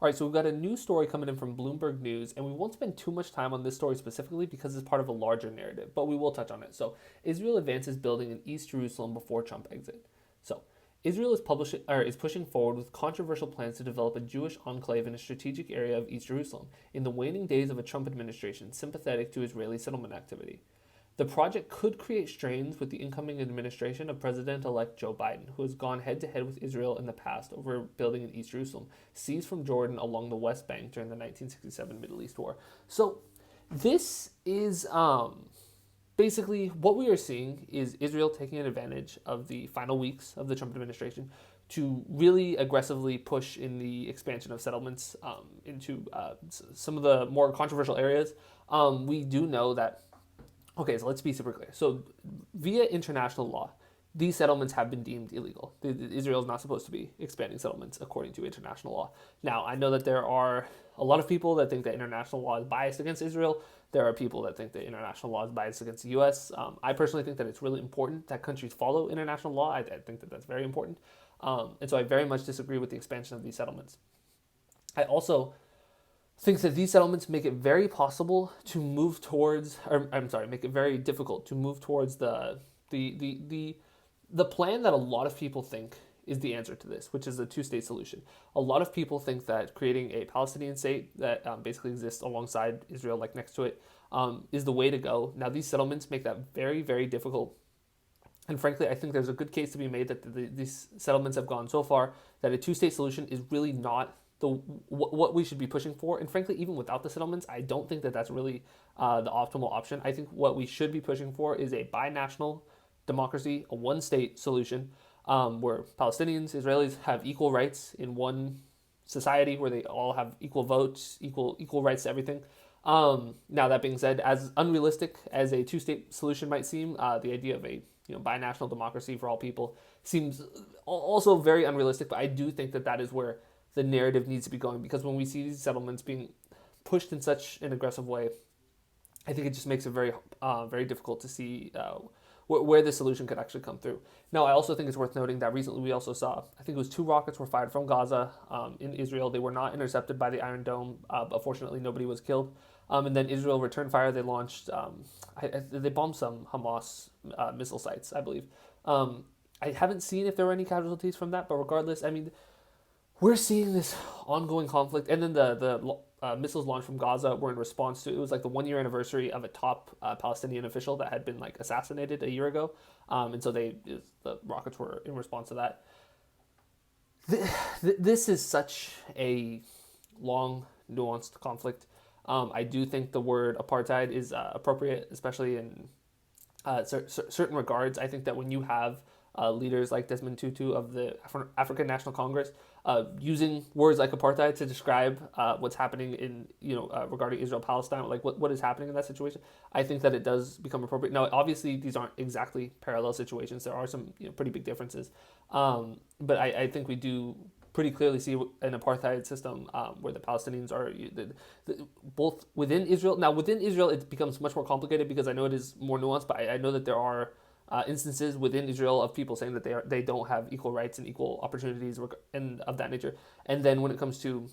All right, so we've got a new story coming in from Bloomberg News, and we won't spend too much time on this story specifically because it's part of a larger narrative, but we will touch on it. So, Israel advances building in East Jerusalem before Trump exit. So, Israel is pushing forward with controversial plans to develop a Jewish enclave in a strategic area of East Jerusalem in the waning days of a Trump administration sympathetic to Israeli settlement activity. The project could create strains with the incoming administration of President-elect Joe Biden, who has gone head-to-head with Israel in the past over building in East Jerusalem, seized from Jordan along the West Bank during the 1967 Middle East War. So this is basically what we are seeing is Israel taking advantage of the final weeks of the Trump administration to really aggressively push in the expansion of settlements into some of the more controversial areas. We do know that. Okay, so let's be super clear. So, via international law, these settlements have been deemed illegal. Israel is not supposed to be expanding settlements according to international law. Now, I know that there are a lot of people that think that international law is biased against Israel. There are people that think that international law is biased against the U.S. I personally think that it's really important that countries follow international law. I think that that's very important. And so I very much disagree with the expansion of these settlements. I also thinks that these settlements make it very possible to move towards, or I'm sorry, make it very difficult to move towards the plan that a lot of people think is the answer to this, which is a two-state solution. A lot of people think that creating a Palestinian state that basically exists alongside Israel, like next to it, is the way to go. Now, these settlements make that very, very difficult. And frankly, I think there's a good case to be made that these settlements have gone so far that a two-state solution is really not what we should be pushing for. And frankly, even without the settlements, I don't think that that's really the optimal option. I think what we should be pushing for is a binational democracy, a one-state solution where Palestinians, Israelis have equal rights in one society where they all have equal votes, equal rights to everything. Now, that being said, as unrealistic as a two-state solution might seem, the idea of a binational democracy for all people seems also very unrealistic. But I do think that that is where the narrative needs to be going, because when we see these settlements being pushed in such an aggressive way, I think it just makes it very, very difficult to see where the solution could actually come through. Now, I also think it's worth noting that recently we also saw, I think it was 2 rockets were fired from Gaza in Israel. They were not intercepted by the Iron Dome, but fortunately nobody was killed. And then Israel returned fire. They launched, they bombed some Hamas missile sites, I believe. I haven't seen if there were any casualties from that, but regardless, I mean, we're seeing this ongoing conflict, and then the missiles launched from Gaza were in response to, it was like the 1-year anniversary of a top Palestinian official that had been like assassinated a year ago, and so the rockets were in response to that. This is such a long, nuanced conflict. I do think the word apartheid is appropriate, especially in certain regards. I think that when you have leaders like Desmond Tutu of the African National Congress using words like apartheid to describe what's happening in regarding Israel-Palestine, like what is happening in that situation, I think that it does become appropriate. Now, obviously, these aren't exactly parallel situations. There are some pretty big differences, but I think we do pretty clearly see an apartheid system where the Palestinians are both within Israel. Now, within Israel, it becomes much more complicated because I know it is more nuanced, but I know that there are instances within Israel of people saying that they don't have equal rights and equal opportunities and of that nature. And then when it comes to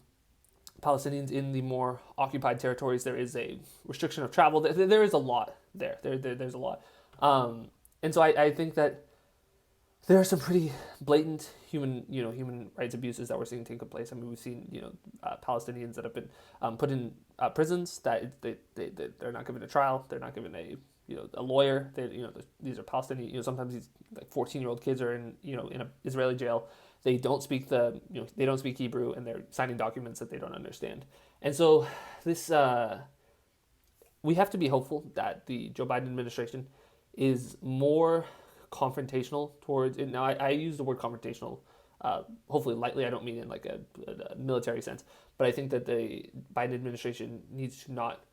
Palestinians in the more occupied territories, there is a restriction of travel. There is a lot there. There's a lot. And so I think that there are some pretty blatant human rights abuses that we're seeing taking place. I mean, we've seen Palestinians that have been put in prisons that they're not given a trial, they're not given a lawyer. These are Palestinian. Sometimes these like 14-year-old kids are in an Israeli jail. They don't speak they don't speak Hebrew, and they're signing documents that they don't understand. And so this we have to be hopeful that the Joe Biden administration is more confrontational towards it. Now, I use the word confrontational hopefully lightly. I don't mean in like a military sense, but I think that the Biden administration needs to not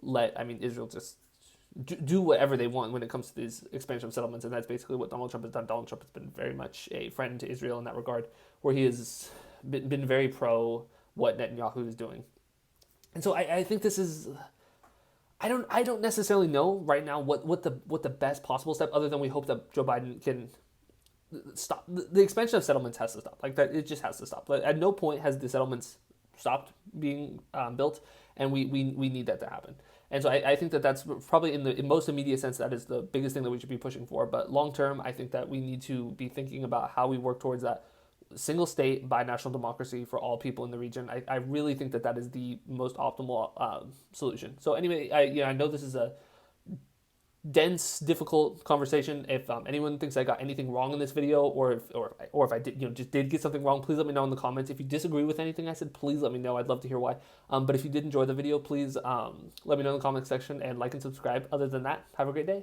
let Israel just do whatever they want when it comes to these expansion of settlements, and that's basically what Donald Trump has done. Donald Trump has been very much a friend to Israel in that regard, where he has been very pro what Netanyahu is doing. And so I think this is, I don't necessarily know right now what the best possible step, other than we hope that Joe Biden can stop the expansion of settlements. Has to stop, like that. It just has to stop. But at no point has the settlements stopped being built, and we need that to happen. And so I think that that's probably in the most immediate sense that is the biggest thing that we should be pushing for. But long term, I think that we need to be thinking about how we work towards that single state binational democracy for all people in the region. I really think that that is the most optimal solution. So anyway, I know this is a dense, difficult conversation. If anyone thinks I got anything wrong in this video, or if I did, just did get something wrong, please let me know in the comments. If you disagree with anything I said, please let me know. I'd love to hear why. But if you did enjoy the video, please let me know in the comment section and like and subscribe. Other than that, have a great day.